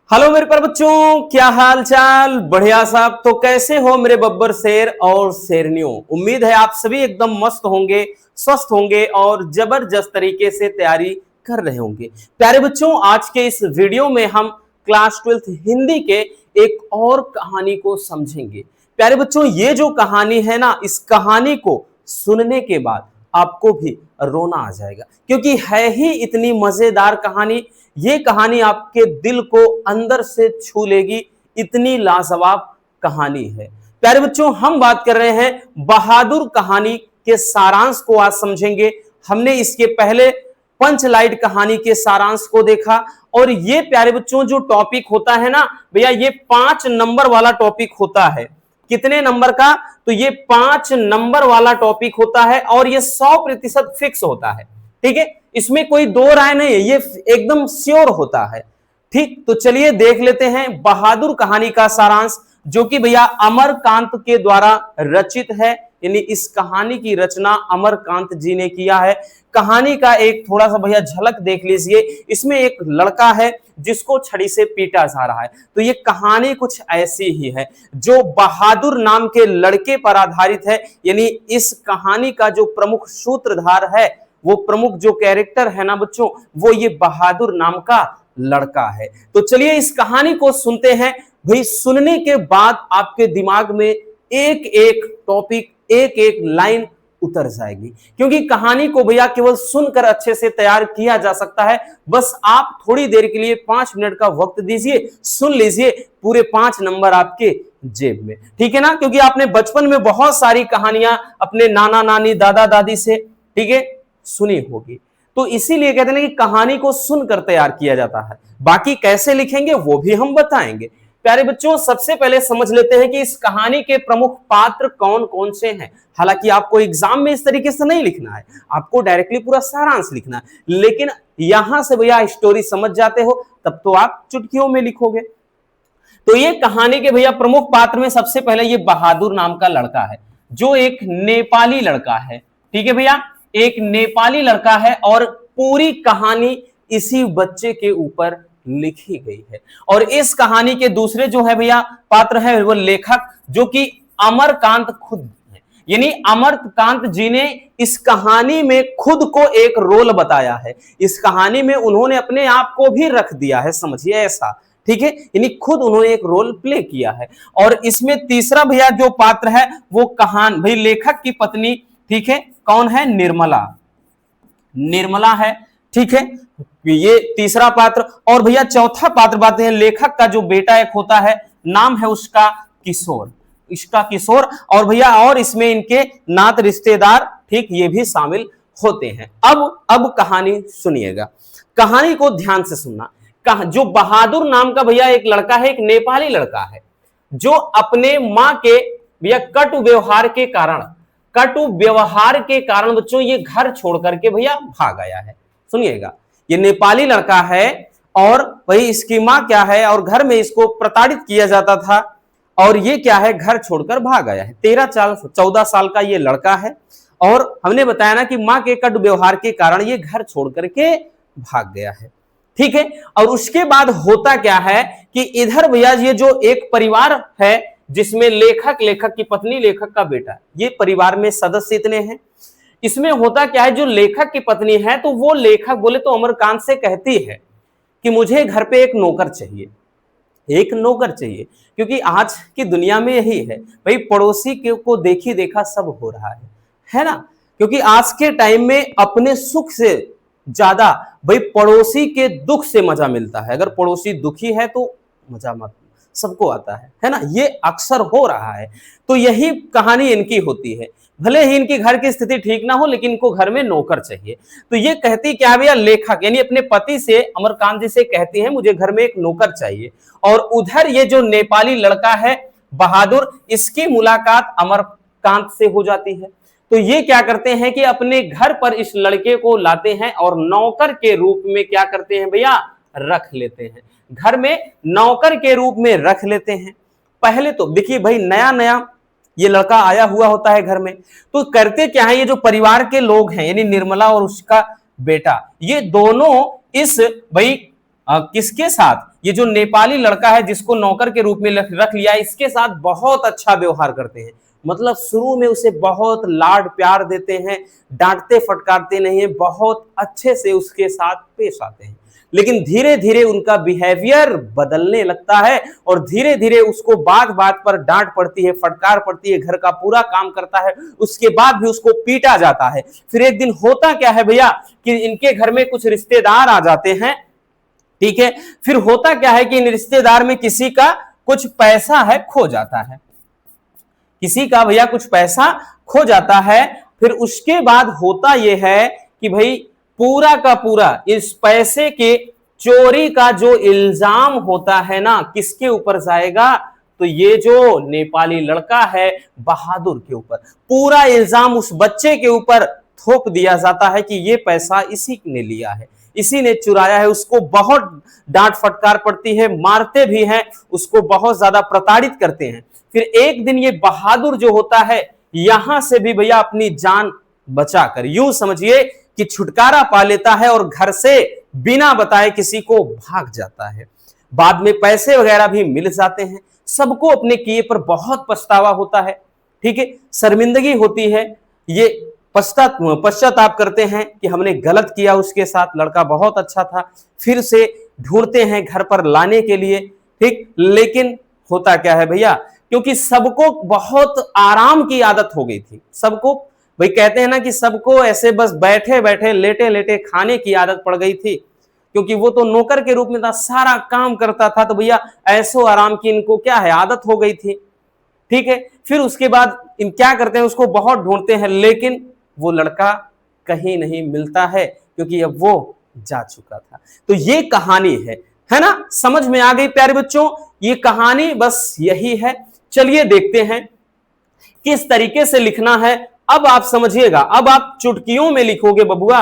Hello मेरे पर बच्चों, क्या हाल चाल। बढ़िया साहब। तो कैसे हो मेरे बब्बर शेर और शेरनियों। उम्मीद है आप सभी एकदम मस्त होंगे, स्वस्थ होंगे और जबरदस्त तरीके से तैयारी कर रहे होंगे। प्यारे बच्चों, आज के इस वीडियो में हम क्लास 12th हिंदी के एक और कहानी को समझेंगे। प्यारे बच्चों, ये जो कहानी है ना, इस कहानी को सुनने के बाद आपको भी रोना आ जाएगा, क्योंकि है ही इतनी मजेदार कहानी। ये कहानी आपके दिल को अंदर से छू लेगी, इतनी लाजवाब कहानी है। प्यारे बच्चों, हम बात कर रहे हैं बहादुर कहानी के सारांश को आज समझेंगे। हमने इसके पहले पंचलाइट कहानी के सारांश को देखा, और ये प्यारे बच्चों जो टॉपिक होता है ना भैया, ये 5 नंबर वाला टॉपिक होता है। कितने नंबर का? तो ये 5 नंबर वाला टॉपिक होता है, और ये 100% फिक्स होता है। ठीक है, इसमें कोई दो राय नहीं है, ये एकदम श्योर होता है। ठीक, तो चलिए देख लेते हैं बहादुर कहानी का सारांश, जो कि भैया अमरकांत के द्वारा रचित है। यानी इस कहानी की रचना अमरकांत जी ने किया है। कहानी का एक थोड़ा सा भैया झलक देख लीजिए। इसमें एक लड़का है जिसको छड़ी से पीटा जा रहा है। तो ये कहानी कुछ ऐसी ही है, जो बहादुर नाम के लड़के पर आधारित है। यानी इस कहानी का जो प्रमुख सूत्रधार है, वो प्रमुख जो कैरेक्टर है ना बच्चों, वो ये बहादुर नाम का लड़का है। तो चलिए इस कहानी को सुनते हैं। भाई सुनने के बाद आपके दिमाग में एक एक टॉपिक, एक एक लाइन उतर जाएगी, क्योंकि कहानी को भैया केवल सुनकर अच्छे से तैयार किया जा सकता है। बस आप थोड़ी देर के लिए 5 मिनट का वक्त दीजिए, सुन लीजिए, पूरे 5 नंबर आपके जेब में। ठीक है ना, क्योंकि आपने बचपन में बहुत सारी कहानियां अपने नाना नानी दादा दादी से, ठीक है, सुनी होगी। तो इसीलिए कहते हैं कि कहानी को सुनकर तैयार किया जाता है। बाकी कैसे लिखेंगे वो भी हम बताएंगे। प्यारे बच्चों, सबसे पहले समझ लेते हैं कि इस कहानी के प्रमुख पात्र कौन कौन से हैं। हालांकि आपको एग्जाम में इस तरीके से नहीं लिखना है, आपको डायरेक्टली पूरा सारांश लिखना है, लेकिन यहां से भैया स्टोरी समझ जाते हो तब तो आप चुटकियों में लिखोगे। तो ये कहानी के भैया प्रमुख पात्र में सबसे पहले ये बहादुर नाम का लड़का है, जो एक नेपाली लड़का है। ठीक है भैया, एक नेपाली लड़का है, और पूरी कहानी इसी बच्चे के ऊपर लिखी गई है। और इस कहानी के दूसरे जो है भैया पात्र है, वो लेखक, जो कि अमरकांत खुद है। यानी अमरकांत जी ने इस कहानी में खुद को एक रोल बताया है। इस कहानी में उन्होंने अपने आप को भी रख दिया है, समझिए ऐसा। ठीक है, यानी खुद उन्होंने एक रोल प्ले किया है। और इसमें तीसरा भैया जो पात्र है, वो कहान भाई लेखक की पत्नी, ठीक है, कौन है? निर्मला। निर्मला है, ठीक है, ये तीसरा पात्र। और भैया चौथा पात्र बात है, लेखक का जो बेटा एक होता है, नाम है उसका किशोर, इसका किशोर। और भैया और इसमें इनके नात रिश्तेदार, ठीक, ये भी शामिल होते हैं। अब कहानी सुनिएगा, कहानी को ध्यान से सुनना। जो बहादुर नाम का भैया एक लड़का है, एक नेपाली लड़का है, जो अपने मां के भैया कटु व्यवहार के कारण बच्चों ये घर छोड़ करके भैया भाग आया है। सुनिएगा, ये नेपाली लड़का है, और वही इसकी मां क्या है, और घर में इसको प्रताड़ित किया जाता था, और ये क्या है, घर छोड़कर भाग आया है। 13-14 साल का ये लड़का है, और हमने बताया ना कि मां के कटु व्यवहार के कारण ये घर छोड़ करके भाग गया है। ठीक है, और उसके बाद होता क्या है कि इधर भैया ये जो एक परिवार है, जिसमें लेखक, लेखक की पत्नी, लेखक का बेटा, ये परिवार में सदस्य इतने हैं। इसमें होता क्या है, जो लेखक की पत्नी है, तो वो लेखक बोले तो अमरकांत से कहती है कि मुझे घर पे एक नौकर चाहिए, एक नौकर चाहिए, क्योंकि आज की दुनिया में यही है भाई, पड़ोसी को देखी देखा सब हो रहा है ना। क्योंकि आज के टाइम में अपने सुख से ज्यादा भाई पड़ोसी के दुख से मजा मिलता है। अगर पड़ोसी दुखी है तो मजा मत सबको आता है ना, ये अक्सर हो रहा है। तो यही कहानी इनकी होती है। भले ही इनकी घर की स्थिति ठीक ना हो, लेकिन इनको घर में नौकर चाहिए। तो ये कहती क्या भैया, लेखक यानी अपने पति से, अमरकांत जी से कहती है मुझे घर में एक नौकर चाहिए। और उधर ये जो नेपाली लड़का है बहादुर, इसकी मुलाकात अमरकांत से हो जाती है। तो ये क्या करते हैं कि अपने घर पर इस लड़के को लाते हैं, और नौकर के रूप में क्या करते हैं भैया, रख लेते हैं। घर में नौकर के रूप में रख लेते हैं। पहले तो देखिए भाई, नया नया ये लड़का आया हुआ होता है घर में, तो करते क्या है, ये जो परिवार के लोग हैं, यानी निर्मला और उसका बेटा, ये दोनों इस भाई किसके साथ, ये जो नेपाली लड़का है जिसको नौकर के रूप में रख लिया, इसके साथ बहुत अच्छा व्यवहार करते हैं। मतलब शुरू में उसे बहुत लाड प्यार देते हैं, डांटते फटकारते नहीं है, बहुत अच्छे से उसके साथ पेश आते हैं। लेकिन धीरे धीरे उनका बिहेवियर बदलने लगता है और धीरे धीरे उसको बात बात पर डांट पड़ती है, फटकार पड़ती है, घर का पूरा काम करता है, उसके बाद भी उसको पीटा जाता है। फिर एक दिन होता क्या है भैया कि इनके घर में कुछ रिश्तेदार आ जाते हैं, ठीक है। फिर होता क्या है कि इन रिश्तेदार में किसी का कुछ पैसा है खो जाता है, किसी का भैया कुछ पैसा खो जाता है। फिर उसके बाद होता यह है कि भाई पूरा का पूरा इस पैसे के चोरी का जो इल्जाम होता है ना, किसके ऊपर जाएगा? तो ये जो नेपाली लड़का है बहादुर के ऊपर पूरा इल्जाम उस बच्चे के ऊपर थोप दिया जाता है कि ये पैसा इसी ने लिया है, इसी ने चुराया है। उसको बहुत डांट फटकार पड़ती है, मारते भी हैं, उसको बहुत ज्यादा प्रताड़ित करते हैं। फिर एक दिन ये बहादुर जो होता है यहां से भी भैया अपनी जान बचाकर, यूं समझिए कि छुटकारा पा लेता है और घर से बिना बताए किसी को भाग जाता है। बाद में पैसे वगैरह भी मिल जाते हैं, सबको अपने किए पर बहुत पछतावा होता है, ठीक है, शर्मिंदगी होती है। ये पश्चाताप करते हैं कि हमने गलत किया उसके साथ, लड़का बहुत अच्छा था। फिर से ढूंढते हैं घर पर लाने के लिए, ठीक। लेकिन होता क्या है भैया, क्योंकि सबको बहुत आराम की आदत हो गई थी, सबको भाई कहते हैं ना कि सबको ऐसे बस बैठे बैठे लेटे लेटे खाने की आदत पड़ गई थी, क्योंकि वो तो नौकर के रूप में था, सारा काम करता था, तो भैया ऐसो आराम की इनको क्या है आदत हो गई थी, ठीक है। फिर उसके बाद इन क्या करते हैं, उसको बहुत ढूंढते हैं, लेकिन वो लड़का कहीं नहीं मिलता है, क्योंकि अब वो जा चुका था। तो ये कहानी है ना, समझ में आ गई प्यारे बच्चों? ये कहानी बस यही है। चलिए देखते हैं किस तरीके से लिखना है। अब आप समझिएगा, अब आप चुटकियों में लिखोगे बबुआ,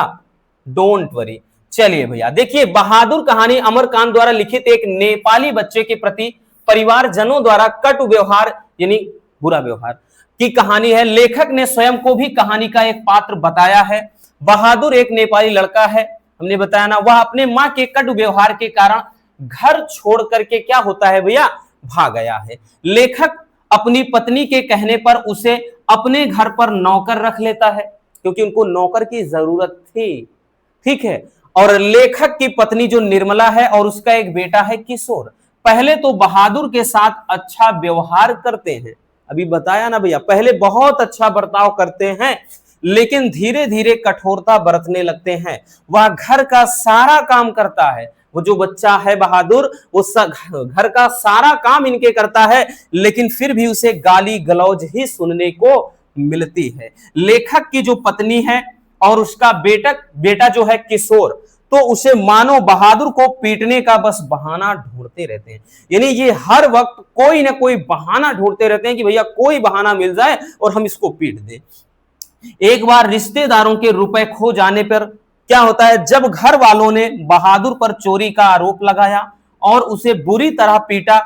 डोंट वरी। चलिए भैया देखिए, बहादुर कहानी अमरकांत द्वारा लिखित एक नेपाली बच्चे के प्रति परिवारजनों द्वारा कटु व्यवहार यानी बुरा व्यवहार की कहानी है। लेखक ने स्वयं को भी कहानी का एक पात्र बताया है। बहादुर एक नेपाली लड़का है, हमने बताया ना, वह अपने मां के कटु व्यवहार के कारण घर छोड़ करके क्या होता है भैया, भाग गया है। लेखक अपनी पत्नी के कहने पर उसे अपने घर पर नौकर रख लेता है, क्योंकि उनको नौकर की जरूरत थी, ठीक है। और लेखक की पत्नी जो निर्मला है और उसका एक बेटा है किशोर, पहले तो बहादुर के साथ अच्छा व्यवहार करते हैं, अभी बताया ना भैया, पहले बहुत अच्छा बर्ताव करते हैं, लेकिन धीरे धीरे कठोरता बरतने लगते हैं। वह घर का सारा काम करता है, वो जो बच्चा है बहादुर, वो घर का सारा काम इनके करता है, लेकिन फिर भी उसे गाली गलौज ही सुनने को मिलती है। लेखक की जो पत्नी है और उसका बेटा जो है किशोर, तो उसे मानो बहादुर को पीटने का बस बहाना ढूंढते रहते हैं। यानी ये हर वक्त कोई ना कोई बहाना ढूंढते रहते हैं कि भैया कोई बहाना मिल जाए और हम इसको पीट दें। एक बार रिश्तेदारों के रुपए खो जाने पर क्या होता है, जब घर वालों ने बहादुर पर चोरी का आरोप लगाया और उसे बुरी तरह पीटा,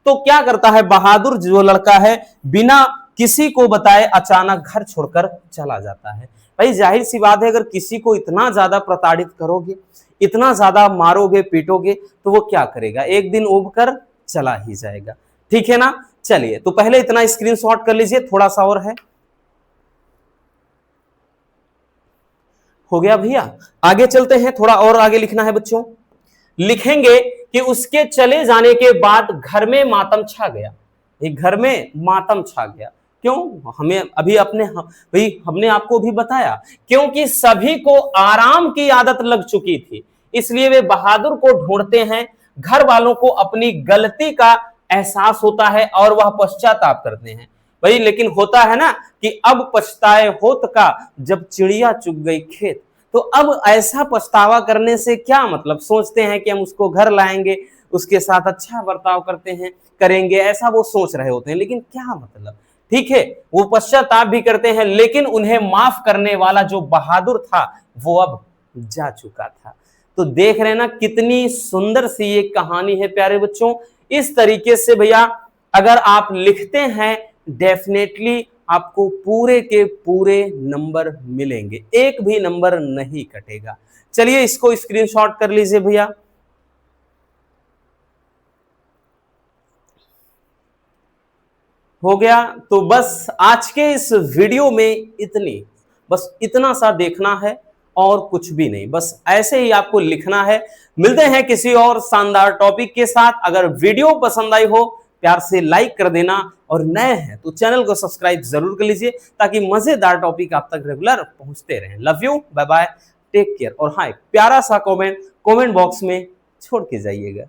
तो क्या करता है बहादुर जो लड़का है, बिना किसी को बताए अचानक घर छोड़कर चला जाता है। भाई जाहिर सी बात है, अगर किसी को इतना ज्यादा प्रताड़ित करोगे, इतना ज्यादा मारोगे पीटोगे, तो वो क्या करेगा, एक दिन उब कर चला ही जाएगा, ठीक है ना। चलिए तो पहले इतना स्क्रीनशॉट कर लीजिए, थोड़ा सा और है, हो गया भैया। आगे चलते हैं, थोड़ा और आगे लिखना है बच्चों। लिखेंगे कि उसके चले जाने के बाद घर में मातम छा गया। घर में मातम छा गया क्यों, हमें अभी हमने आपको भी बताया, क्योंकि सभी को आराम की आदत लग चुकी थी, इसलिए वे बहादुर को ढूंढते हैं। घर वालों को अपनी गलती का एहसास होता है और वह पश्चाताप करते हैं। भाई लेकिन होता है ना कि अब पछताए होत का, जब चिड़िया चुग गई खेत। तो अब ऐसा पछतावा करने से क्या मतलब, सोचते हैं कि हम उसको घर लाएंगे, उसके साथ अच्छा बर्ताव करेंगे, ऐसा वो सोच रहे होते हैं, लेकिन क्या मतलब, ठीक है, वो पश्चाताप भी करते हैं, लेकिन उन्हें माफ करने वाला जो बहादुर था वो अब जा चुका था। तो देख रहे हैं ना कितनी सुंदर सी ये कहानी है प्यारे बच्चों। इस तरीके से भैया अगर आप लिखते हैं, डेफिनेटली आपको पूरे के पूरे नंबर मिलेंगे, एक भी नंबर नहीं कटेगा। चलिए इसको स्क्रीनशॉट कर लीजिए भैया। हो गया। तो बस आज के इस वीडियो में इतनी, बस इतना सा देखना है और कुछ भी नहीं, बस ऐसे ही आपको लिखना है। मिलते हैं किसी और शानदार टॉपिक के साथ। अगर वीडियो पसंद आई हो प्यार से लाइक कर देना, और नए हैं तो चैनल को सब्सक्राइब जरूर कर लीजिए ताकि मजेदार टॉपिक आप तक रेगुलर पहुंचते रहें। Love you, bye bye, take care. और हाँ, एक प्यारा सा कमेंट बॉक्स में छोड़ के जाइएगा।